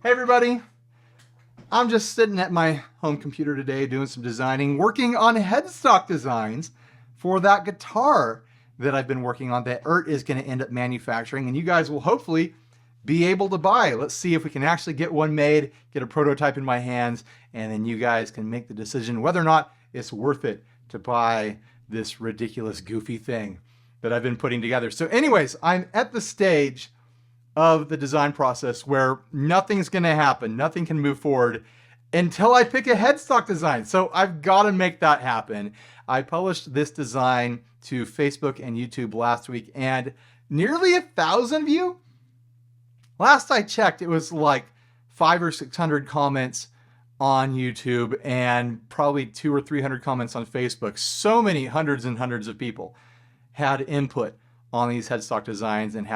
Hey everybody, I'm just sitting at my home computer today doing some designing, working on headstock designs for that guitar that I've been working on that Eart is going to end up manufacturing, and you guys will hopefully be able to buy. Let's see if we can actually get one made, get a prototype in my hands, and then you guys can make the decision whether or not it's worth it to buy this ridiculous goofy thing that I've been putting together. So anyways, I'm at the stage of the design process where nothing's going to happen, nothing can move forward until I pick a headstock design. So I've got to make that happen. I published this design to Facebook and YouTube last week, and nearly 1,000 of you. Last I checked, it was like 500 or 600 comments on YouTube and probably 200 or 300 comments on Facebook. So many hundreds and hundreds of people had input on these headstock designs and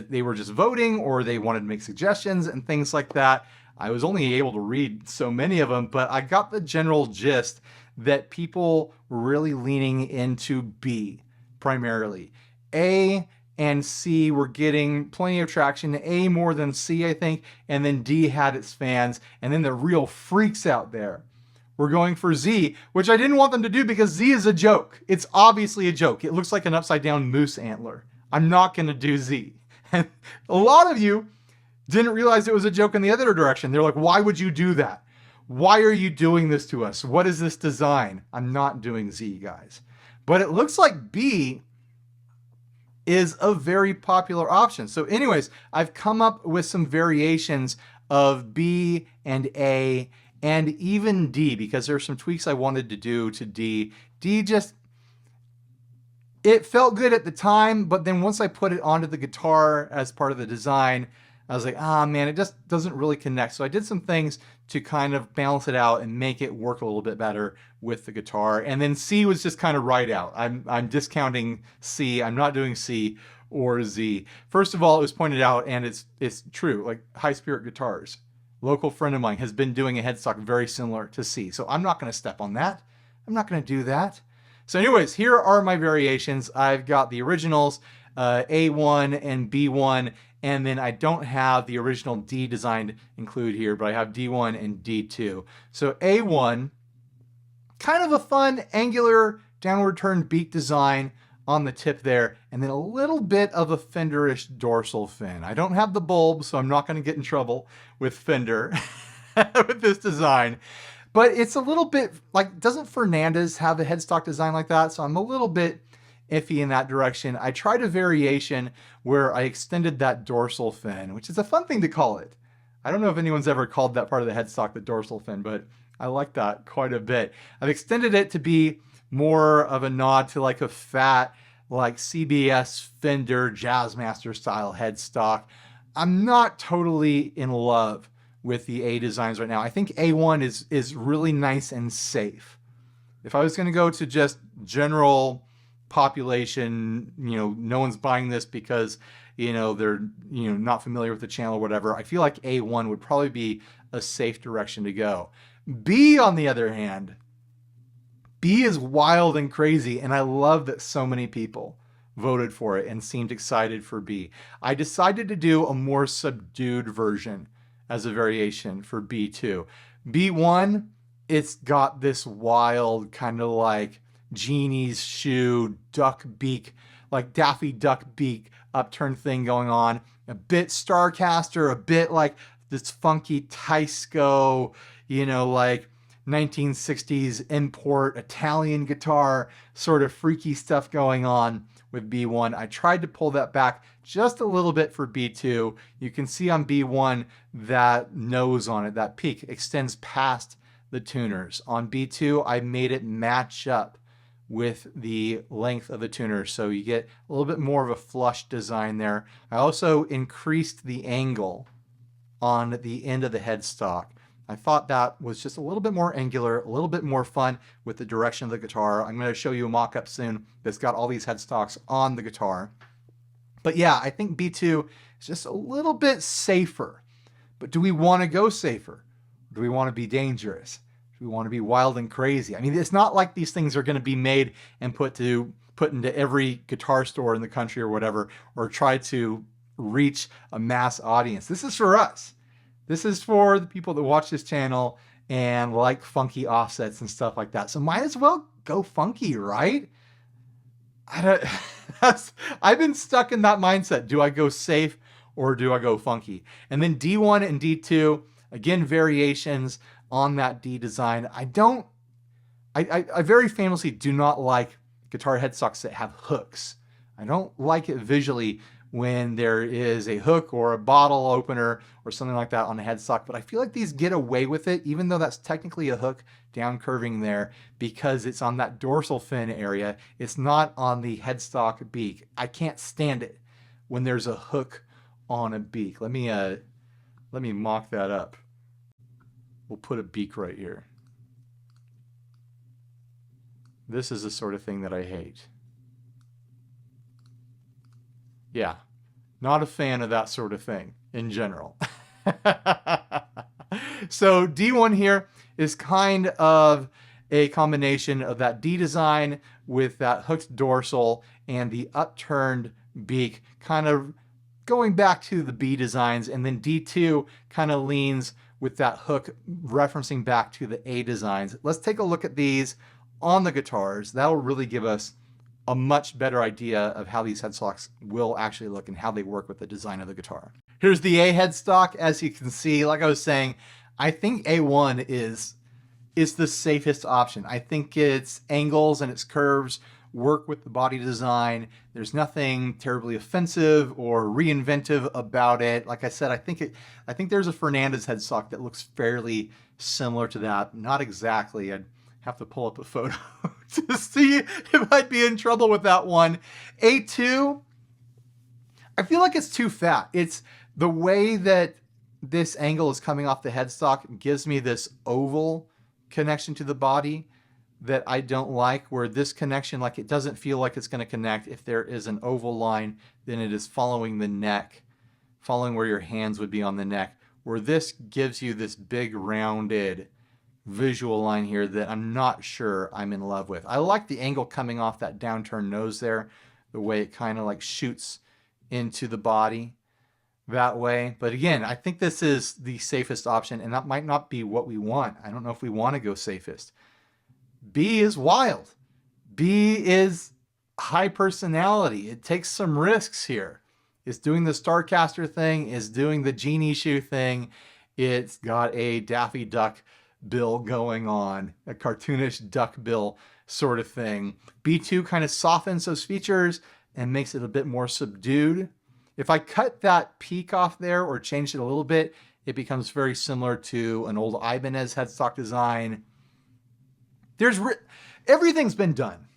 they were just voting, or they wanted to make suggestions and things like that. I was only able to read so many of them, but I got the general gist that people were really leaning into B primarily. A and C were getting plenty of traction. A more than C, I think, and then D had its fans, and then the real freaks out there were going for Z, which I didn't want them to do because Z is a joke. It's obviously a joke. It looks like an upside down moose antler. I'm not gonna do Z. And a lot of you didn't realize it was a joke in the other direction. They're like, why would you do that? Why are you doing this to us? What is this design? I'm not doing Z, guys. But it looks like B is a very popular option. So anyways, I've come up with some variations of B and A and even D, because there's some tweaks I wanted to do to D. D just, it felt good at the time, but then once I put it onto the guitar as part of the design, I was like, ah, man, it just doesn't really connect. So I did some things to kind of balance it out and make it work a little bit better with the guitar. And then C was just kind of right out. I'm discounting C. I'm not doing C or Z. First of all, it was pointed out, and it's true, like High Spirit Guitars, local friend of mine, has been doing a headstock very similar to C. So I'm not going to step on that. I'm not going to do that. So anyways, here are my variations. I've got the originals, A1 and B1, and then I don't have the original D design included here, but I have D1 and D2. So A1, kind of a fun angular downward turn beak design on the tip there, and then a little bit of a Fender-ish dorsal fin. I don't have the bulb, so I'm not going to get in trouble with Fender with this design. But it's a little bit like, doesn't Fernandez have a headstock design like that? So I'm a little bit iffy in that direction. I tried a variation where I extended that dorsal fin, which is a fun thing to call it. I don't know if anyone's ever called that part of the headstock the dorsal fin, but I like that quite a bit. I've extended it to be more of a nod to like a fat, like CBS Fender Jazzmaster style headstock. I'm not totally in love with the A designs right now. I think A1 is really nice and safe. If I was going to go to just general population, no one's buying this because, they're, not familiar with the channel or whatever, I feel like A1 would probably be a safe direction to go. B, on the other hand, B is wild and crazy, and I love that so many people voted for it and seemed excited for B. I decided to do a more subdued version as a variation for B2. B1, it's got this wild kind of like genie's shoe, duck beak, like Daffy Duck beak upturned thing going on. A bit Starcaster, a bit like this funky Teisco, like 1960s import Italian guitar, sort of freaky stuff going on with B1. I tried to pull that back just a little bit for B2. You can see on B1 that nose on it, that peak, extends past the tuners. On B2, I made it match up with the length of the tuner, so you get a little bit more of a flush design there. I also increased the angle on the end of the headstock. I thought that was just a little bit more angular, a little bit more fun with the direction of the guitar. I'm going to show you a mock-up soon that's got all these headstocks on the guitar. But yeah, I think B2 is just a little bit safer. But do we want to go safer? Do we want to be dangerous? Do we want to be wild and crazy? I mean, it's not like these things are going to be made and put into every guitar store in the country or whatever, or try to reach a mass audience. This is for us. This is for the people that watch this channel and like funky offsets and stuff like that. So might as well go funky, right? I don't, I've been stuck in that mindset. Do I go safe or do I go funky? And then D1 and D2, again, variations on that D design. I very famously do not like guitar headstocks that have hooks. I don't like it visually when there is a hook or a bottle opener or something like that on the headstock, but I feel like these get away with it, even though that's technically a hook down curving there, because it's on that dorsal fin area. It's not on the headstock beak. I can't stand it when there's a hook on a beak. Let me mock that up. We'll put a beak right here. This is the sort of thing that I hate. Yeah, not a fan of that sort of thing in general. So D1 here is kind of a combination of that D design with that hooked dorsal and the upturned beak, kind of going back to the B designs. And then D2 kind of leans with that hook referencing back to the A designs. Let's take a look at these on the guitars. That'll really give us a much better idea of how these headstocks will actually look and how they work with the design of the guitar. Here's the A headstock. As you can see, like I was saying, I think A1 is the safest option. I think its angles and its curves work with the body design. There's nothing terribly offensive or reinventive about it. Like I said, I think there's a Fernandez headstock that looks fairly similar to that. Not exactly. I'd have to pull up a photo to see if I'd be in trouble with that one. A2, I feel like it's too fat. It's the way that this angle is coming off the headstock gives me this oval connection to the body that I don't like, where this connection, like, it doesn't feel like it's going to connect. If there is an oval line, then it is following the neck, following where your hands would be on the neck, where this gives you this big rounded visual line here that I'm not sure I'm in love with. I like the angle coming off that downturned nose there, the way it kind of like shoots into the body that way. But again, I think this is the safest option, and that might not be what we want. I don't know if we want to go safest. B is wild. B is high personality. It takes some risks here. It's doing the Starcaster thing. It's doing the Genie Shoe thing. It's got a Daffy Duck bill going on, a cartoonish duck bill sort of thing. B2 kind of softens those features and makes it a bit more subdued. If I cut that peak off there or change it a little bit, it becomes very similar to an old Ibanez headstock design. Everything's been done.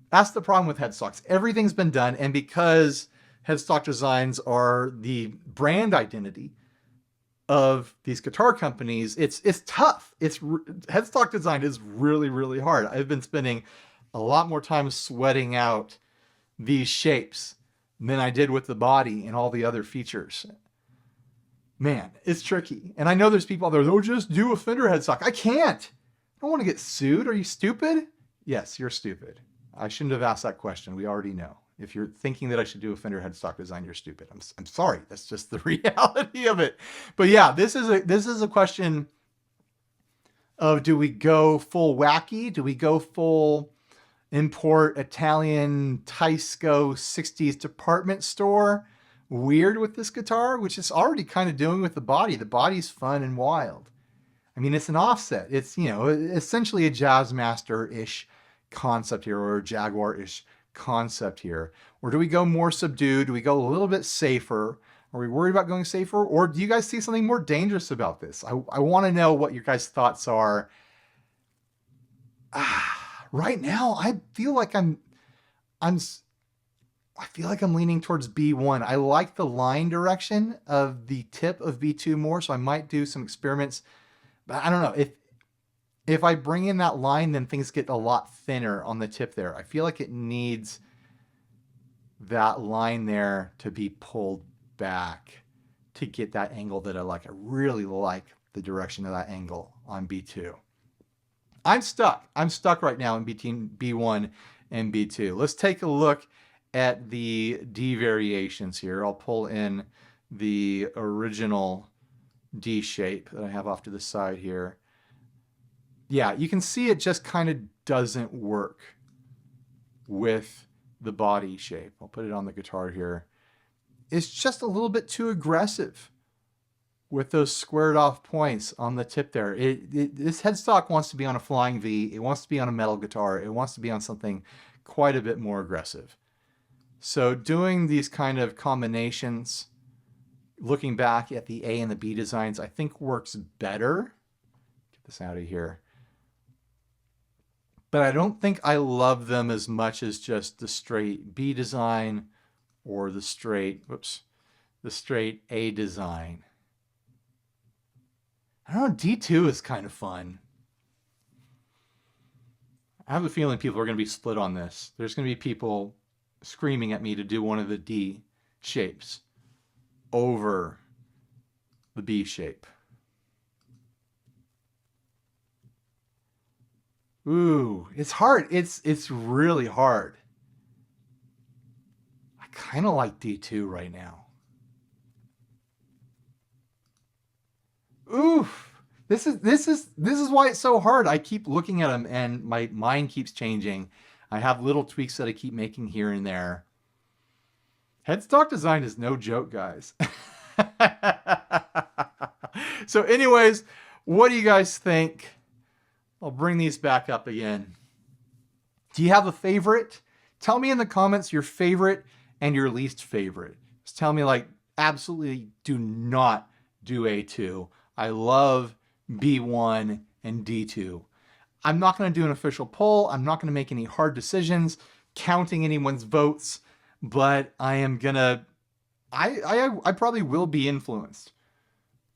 That's the problem with headstocks. Everything's been done, and because headstock designs are the brand identity of these guitar companies, it's tough. Headstock design is really, really hard. I've been spending a lot more time sweating out these shapes than I did with the body and all the other features. Man, it's tricky. And I know there's people out there, they'll just do a Fender headstock. I can't. I don't want to get sued. Are you stupid? Yes, you're stupid. I shouldn't have asked that question. We already know. If you're thinking that I should do a Fender headstock design, you're stupid. I'm sorry. That's just the reality of it. But yeah, this is a question of, do we go full wacky? Do we go full import Italian Taisco 60s department store weird with this guitar, which is already kind of doing with the body? The body's fun and wild. I mean, it's an offset. It's, you know, essentially a Jazzmaster-ish concept here, or a Jaguar-ish concept here. Or do we go more subdued? Do we go a little bit safer? Are we worried about going safer? Or do you guys see something more dangerous about this? I want to know what your guys' thoughts are. Right now, I feel like I'm leaning towards B1. I like the line direction of the tip of B2 more, so I might do some experiments. But I don't know, if I bring in that line, then things get a lot thinner on the tip there. I feel like it needs that line there to be pulled back to get that angle that I like. I really like the direction of that angle on B2. I'm stuck right now in between B1 and B2. Let's take a look at the D variations here. I'll pull in the original D shape that I have off to the side here. Yeah, you can see it just kind of doesn't work with the body shape. I'll put it on the guitar here. It's just a little bit too aggressive with those squared off points on the tip there. This headstock wants to be on a flying V. It wants to be on a metal guitar. It wants to be on something quite a bit more aggressive. So doing these kind of combinations, looking back at the A and the B designs, I think works better. Get this out of here. But I don't think I love them as much as just the straight B design or the straight A design. I don't know, D2 is kind of fun. I have a feeling people are going to be split on this. There's going to be people screaming at me to do one of the D shapes over the B shape. Ooh, it's hard. It's really hard. I kind of like D2 right now. Oof. This is why it's so hard. I keep looking at them and my mind keeps changing. I have little tweaks that I keep making here and there. Headstock design is no joke, guys. So anyways, what do you guys think? I'll bring these back up again. Do you have a favorite? Tell me in the comments your favorite and your least favorite. Just tell me, like, absolutely do not do A2. I love B1 and D2. I'm not going to do an official poll. I'm not going to make any hard decisions, counting anyone's votes, but I am going to, I probably will be influenced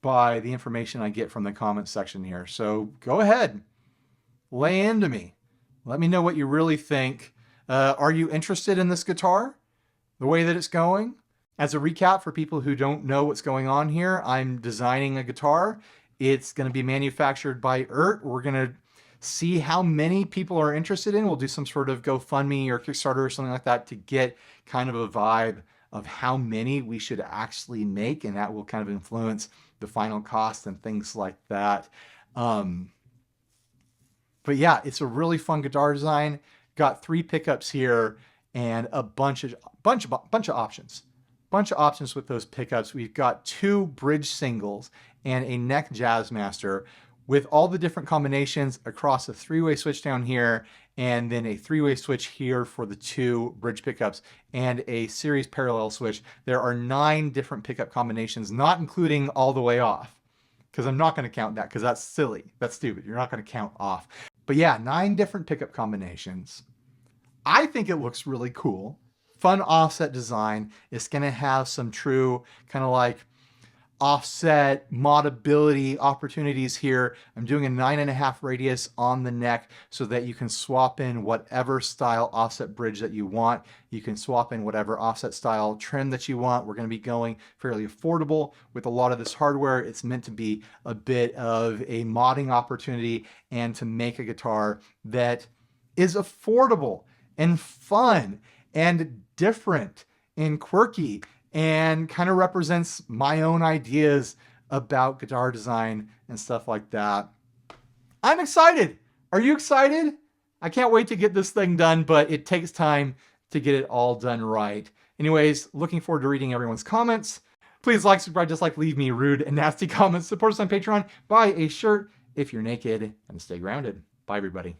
by the information I get from the comments section here. So go ahead, lay into me. Let me know what you really think. Are you interested in this guitar, the way that it's going? As a recap for people who don't know what's going on here, I'm designing a guitar. It's going to be manufactured by Eart. We're going to see how many people are interested in. We'll do some sort of GoFundMe or Kickstarter or something like that to get kind of a vibe of how many we should actually make, and that will kind of influence the final cost and things like that. But yeah, it's a really fun guitar design. Got 3 pickups here and a bunch of options. Bunch of options with those pickups. We've got 2 bridge singles and a neck Jazzmaster with all the different combinations across a 3-way switch down here, and then a 3-way switch here for the 2 bridge pickups and a series parallel switch. There are 9 different pickup combinations, not including all the way off, because I'm not going to count that because that's silly. That's stupid. You're not going to count off. But yeah, 9 different pickup combinations. I think it looks really cool. Fun offset design. It's going to have some true kind of like offset modability opportunities here. I'm doing a 9.5 radius on the neck so that you can swap in whatever style offset bridge that you want. You can swap in whatever offset style trim that you want. We're going to be going fairly affordable with a lot of this hardware. It's meant to be a bit of a modding opportunity and to make a guitar that is affordable and fun and different and quirky and kind of represents my own ideas about guitar design and stuff like that. I'm excited. Are you excited? I can't wait to get this thing done, but it takes time to get it all done right. Anyways, looking forward to reading everyone's comments. Please like, subscribe, dislike, leave me rude and nasty comments. Support us on Patreon. Buy a shirt if you're naked and stay grounded. Bye, everybody.